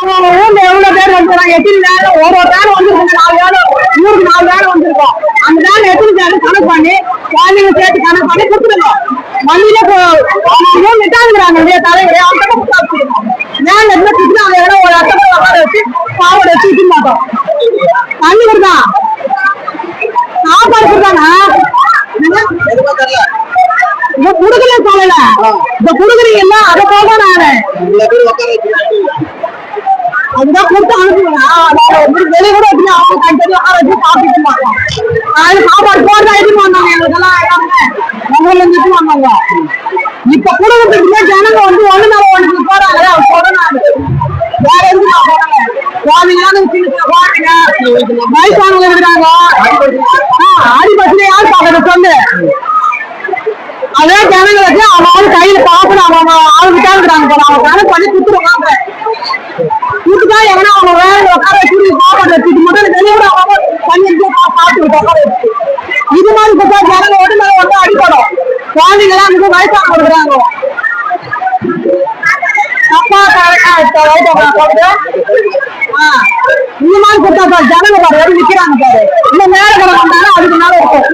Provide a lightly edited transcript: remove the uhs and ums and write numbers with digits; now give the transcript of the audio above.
ஊர்ல எவ்வளவு பேர் வந்துருக்காங்க, எத்தனை நேரம் ஒரு நேரம் வந்துருக்காங்க, 4 வேலை ஊருக்கு 4 வேலை வந்திருக்கோம். அந்த நேரம் எத்தனை நேரம் கணக்கு பண்ணி குழந்தைங்க சேர்த்து கணக்கு பண்ணி கொடுத்துருங்க. வண்டியில நிட்டாங்கிறாங்க இல்லையா தலைவரே, அவங்க கொடுத்துருக்கோம். நேரம் என்ன திட்டு அவங்க இடம் ஒரு இடத்துல உட்கார வச்சு சாப்பாடு வச்சு விட்டு மாட்டோம். தண்ணி கொடுத்தா சாப்பாடு கொடுத்தாங்க இங்க குடுக்கல சொல்லல, இந்த குடுக்குறீங்கல்ல அதை போக நானு அதுதான் கொடுத்து அனுப்புவேன். வெளியே கூட வச்சு அவங்க தனித்தனி உட்கார வச்சு சாப்பிட்டு மாட்டோம். அது சாப்பாடு போடுறதா எடுத்துட்டு வந்தாங்க, எங்களுக்கெல்லாம் உங்களை எடுத்துட்டு வந்தாங்க. இப்ப குடும்பத்துக்கு ஜனங்க வந்து ஒண்ணு நாள் ஒன்று போறாங்க, அவர் போடணும் வேற எதுவும் நான் போடல. குழந்தைங்களாம் சின்ன குழந்தைங்க வயசானவங்க இருக்கிறாங்க, அடிபட்டு யாரு பாக்குறது சொல்லு. அதே ஜனங்க வச்சு அவங்க கையில பாக்கணும், அவங்க ஆளுகிட்டா இருக்கிறாங்க போல, அவங்க கணக்கு பண்ணி குடுத்துருவாங்க. குடுத்துட்டா எங்கன்னா அவங்க வேலை உட்கார வச்சு சாப்பாடு வச்சுட்டு மட்டும் வெளியே கூட அவங்க தண்ணி சாப்பிட்டு உட்கார வச்சு இது மாதிரி கொடுத்தா ஜனங்க ஒன்று மேல ஒன்று அடிப்படும். குழந்தைங்களாம் அங்க வயசாக கொடுக்குறாங்க. அப்பா இந்த மாதிரி கொடுத்தா ஜனங்க பாரு நிக்கிறாங்க பாரு, இந்த நேரம் கிடந்தாலும் அதுக்கு மேல இருக்கும்.